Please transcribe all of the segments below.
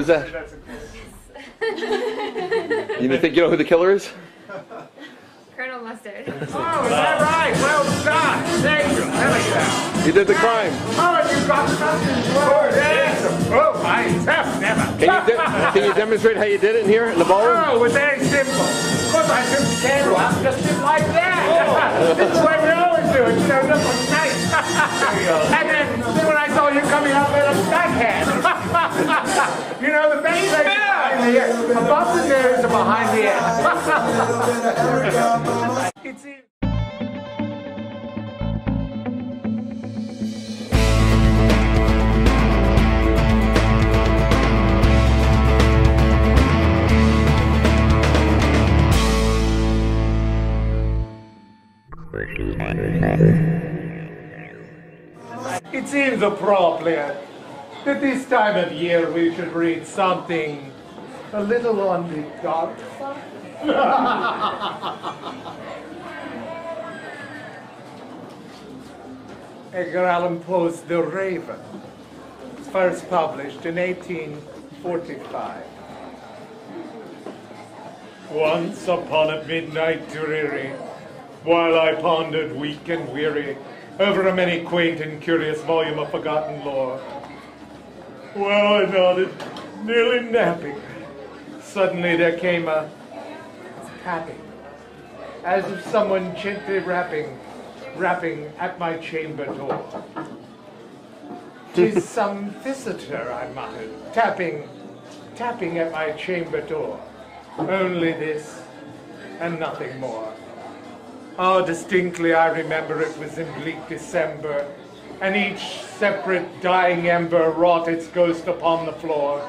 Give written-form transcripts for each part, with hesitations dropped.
Who's that? You think you know who the killer is? Colonel Mustard. Oh, is that right? Well done. Thank you. He did the crime. Oh, you got something for yes. Oh, myself never. Can you demonstrate how you did it in here in the ballroom? Oh, it was very simple. Of course, I took the candle out and just did like that. This is what we always do. You know, just like nice. And then when I saw you coming out with a backhand. You know, the base behind the ear. Above the nose and behind the ear. It's in. It seems appropriate that this time of year we should read something a little on the dark side. Edgar Allen Poe's The Raven, first published in 1845. Once upon a midnight dreary, while I pondered weak and weary over a many quaint and curious volume of forgotten lore, while I nodded, nearly napping, suddenly there came a tapping, as if someone gently rapping at my chamber door. "'Tis some visitor," I muttered, tapping at my chamber door. Only this, and nothing more. Oh, distinctly I remember it was in bleak December, and each separate dying ember wrought its ghost upon the floor.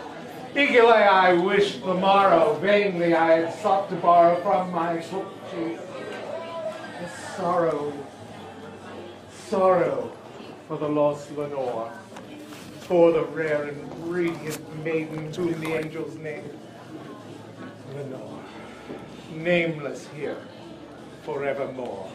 Eagerly I wished the morrow, vainly I had sought to borrow from my book cheek the sorrow for the lost Lenore, for the rare and radiant maiden whom the angels named Lenore, nameless here forevermore.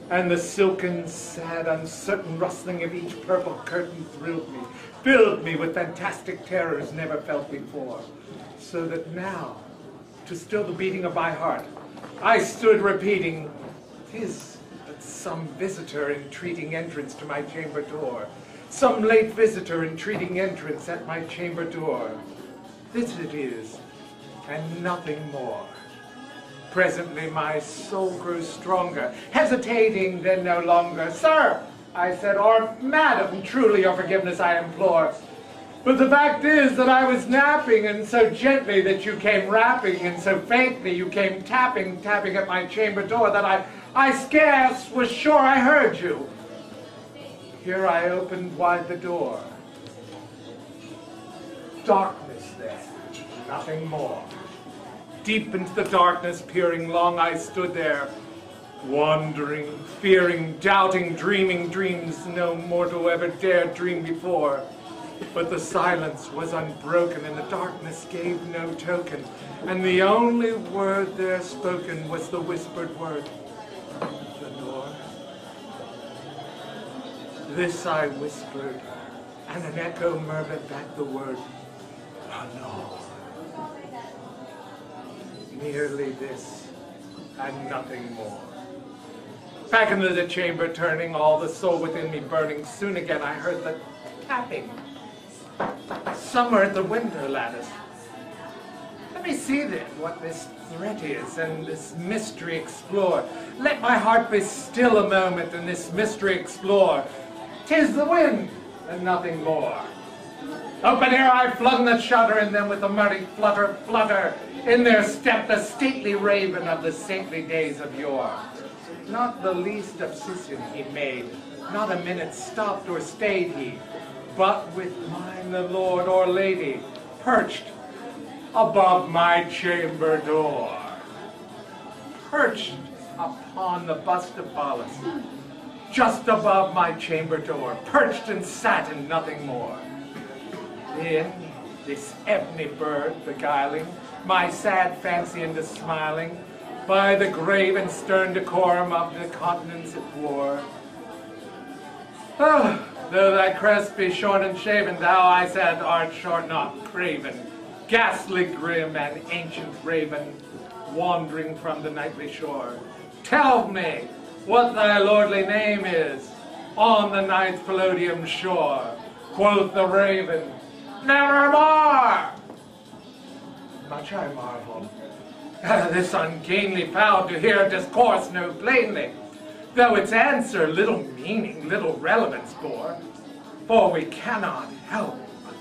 And the silken, sad, uncertain rustling of each purple curtain thrilled me, filled me with fantastic terrors never felt before, so that now, to still the beating of my heart, I stood repeating, "'Tis but some visitor entreating entrance to my chamber door, some late visitor entreating entrance at my chamber door. This it is, and nothing more." Presently my soul grew stronger, hesitating then no longer. "Sir," I said, "or madam, truly your forgiveness I implore. But the fact is that I was napping, and so gently that you came rapping, and so faintly you came tapping at my chamber door, that I scarce was sure I heard you." Here I opened wide the door. Darkness there, nothing more. Deep into the darkness peering, long I stood there, wandering, fearing, doubting, dreaming dreams no mortal ever dared dream before. But the silence was unbroken, and the darkness gave no token, and the only word there spoken was the whispered word, "Lenore." This I whispered, and an echo murmured back the word, "Lenore." Merely this, and nothing more. Back into the chamber turning, all the soul within me burning, soon again I heard the tapping, somewhere at the window lattice. Let me see then what this threat is, and this mystery explore. Let my heart be still a moment, and this mystery explore. 'Tis the wind, and nothing more. Open here I flung the shutter, and then with a murky flutter, in there stepped the stately raven of the saintly days of yore. Not the least obsession he made, not a minute stopped or stayed he, but with mine the lord or lady, perched above my chamber door. Perched upon the bust of Pallas, just above my chamber door, perched and sat and nothing more. Then this ebony bird beguiling my sad fancy into smiling, by the grave and stern decorum of the countenance it wore. Ah, Though thy crest be short and shaven, thou, I said, art short, not craven, ghastly grim and ancient raven, wandering from the nightly shore. Tell me what thy lordly name is on the night's palladium shore. Quoth the raven, nevermore. Much I marvel, this ungainly fowl to hear discourse no plainly, though its answer little meaning, little relevance bore. For we cannot help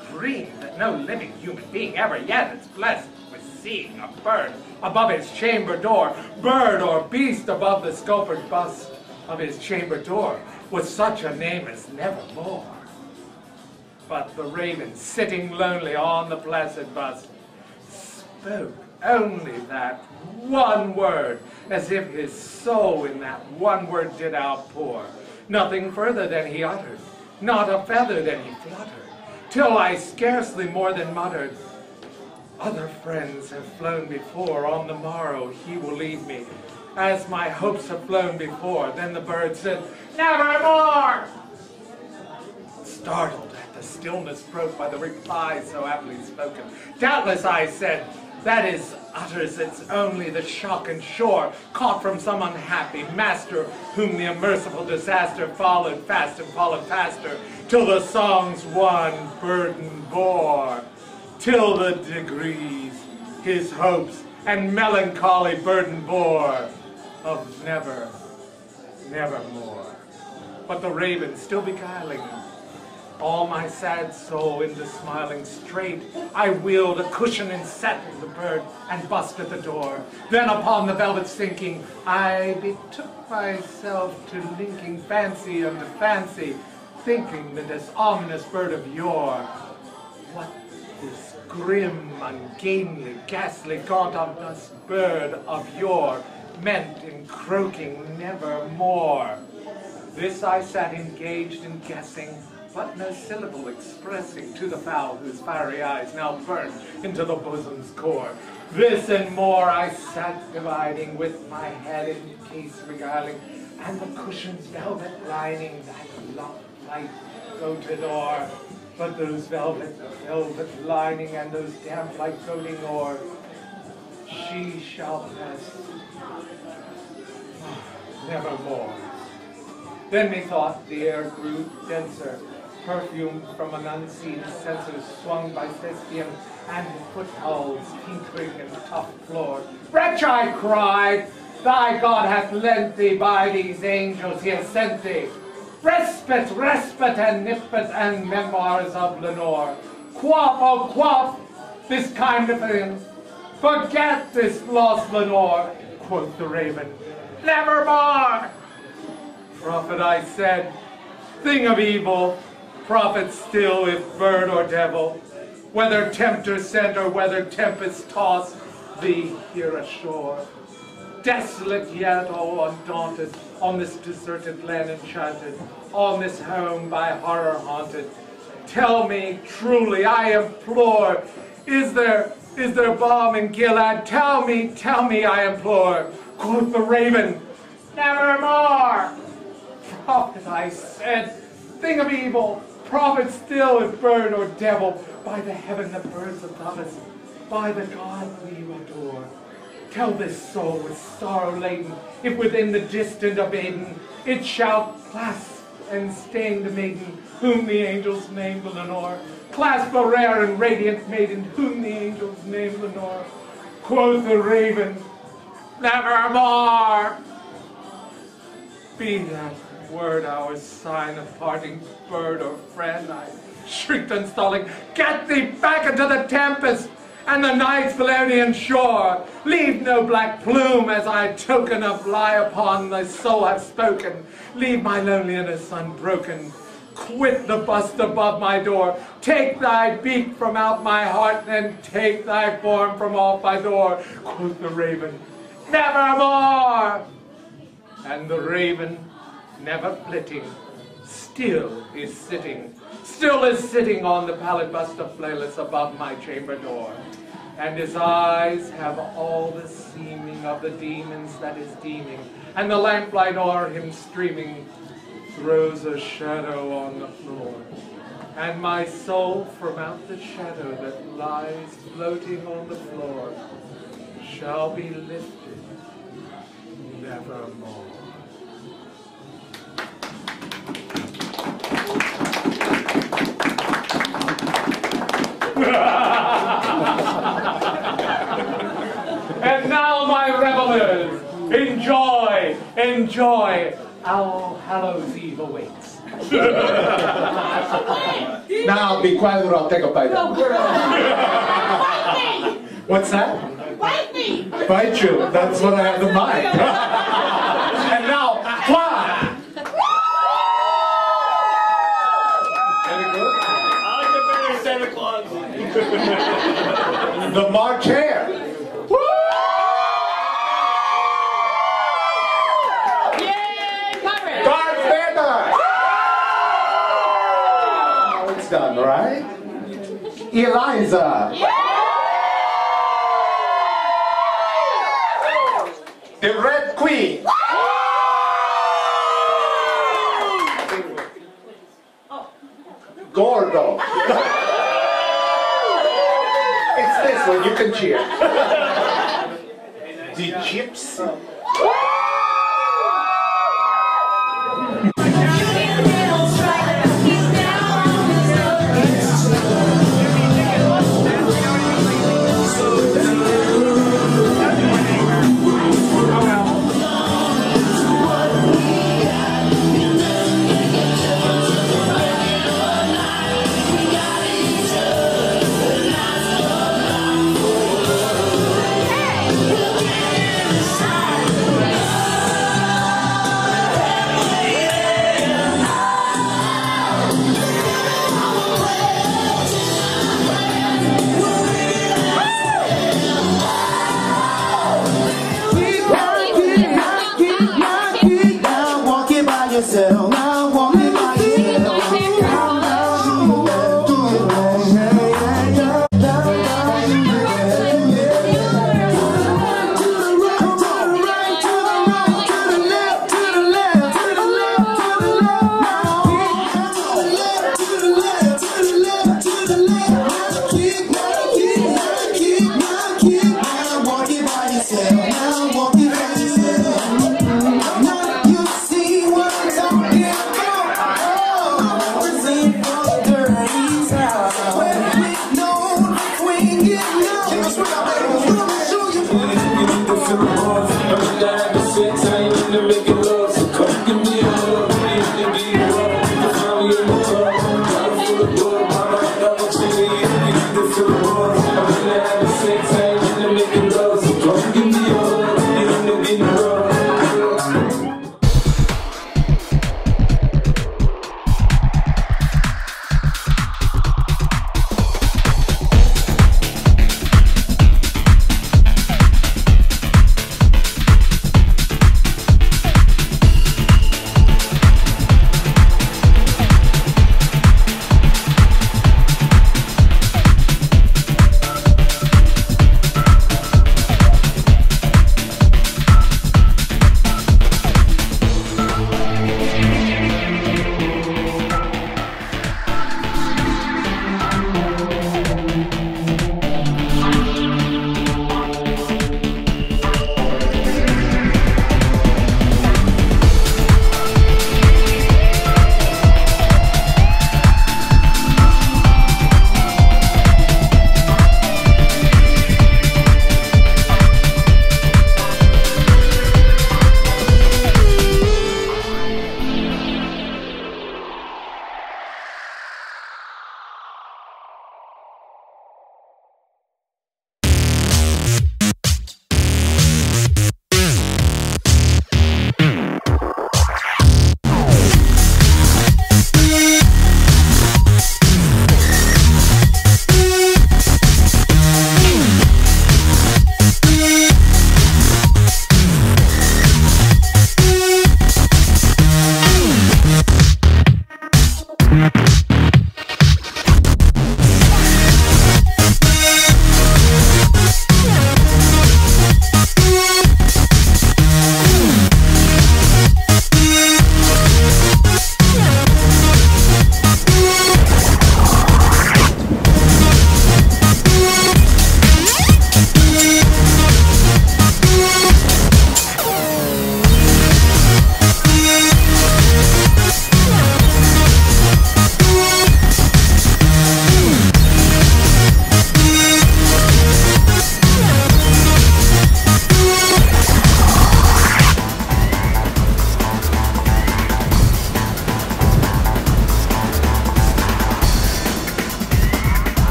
agreeing that no living human being ever yet is blessed with seeing a bird above his chamber door, bird or beast above the sculptured bust of his chamber door, with such a name as nevermore. But the raven, sitting lonely on the placid bust, spoke only that one word, as if his soul in that one word did outpour. Nothing further than he uttered, not a feather than he fluttered, till I scarcely more than muttered, other friends have flown before, on the morrow he will leave me, as my hopes have flown before. Then the bird said, nevermore! Startled at the stillness broke by the reply so aptly spoken, doubtless I said, that is, utters it's only the shock and shore, caught from some unhappy master, whom the unmerciful disaster followed fast and followed faster, till the song's one burden bore, till the degrees his hopes and melancholy burden bore, of never, nevermore. But the raven still beguiling all my sad soul into smiling straight, I wheeled a cushion and sat with the bird and busked at the door. Then upon the velvet sinking, I betook myself to linking fancy unto fancy, thinking that this ominous bird of yore, what this grim, ungainly, ghastly, gaunt august bird of yore meant in croaking nevermore. This I sat engaged in guessing, but no syllable expressing to the fowl whose fiery eyes now burned into the bosom's core. This and more I sat dividing, with my head in case regaling, and the cushion's velvet lining that locked light goated o'er. But those velvet lining and those damp light goading o'er, she shall pass nevermore. Then methought the air grew denser, perfumed from an unseen censer swung by Thespian and footholds tinkling in tough floor. Wretch, I cried, thy God hath lent thee, by these angels he has sent thee, respite, respite, and nippet, and memoirs of Lenore. Quaff, oh quaff, this kind of thing, forget this lost Lenore. Quoth the raven, nevermore. Prophet, I said, thing of evil, prophet still, if bird or devil, whether tempter sent or whether tempest tossed thee here ashore. Desolate yet, oh undaunted, on this deserted land enchanted, on this home by horror haunted. Tell me truly, I implore, is there balm in Gilead? Tell me, I implore. Quoth the raven, nevermore. Prophet, I said, thing of evil, prophet still, if bird or devil, by the heaven that burns above us, by the God we adore. Tell this soul with sorrow laden, if within the distant of Eden, it shall clasp and stain the maiden, whom the angels name Lenore. Clasp a rare and radiant maiden, whom the angels name Lenore. Quoth the raven, nevermore. Be that word our sign of parting, bird or friend, I shrieked unstalling, get thee back into the tempest and the night's Valerian shore. Leave no black plume as I token of lie upon thy soul have spoken. Leave my loneliness unbroken. Quit the bust above my door. Take thy beak from out my heart, then take thy form from off my door. Quoth the raven, nevermore. And the raven, never flitting, still is sitting on the pallid bust of Phlaelus above my chamber door. And his eyes have all the seeming of the demons that is deeming, and the lamplight o'er him streaming throws a shadow on the floor, and my soul from out the shadow that lies floating on the floor shall be lifted nevermore. And now, my revelers, enjoy, enjoy. All Hallows Eve awaits. Now, be quiet or I'll take a bite of it. What's that? Bite me! Bite you. That's what I have in mind. And now, fly! Very good. I like the better Santa Claus. The March Hare. Darth Vader! Now it's done, right? Eliza! The Red Queen! Gordo! It's this one, you can cheer. The Gypsy!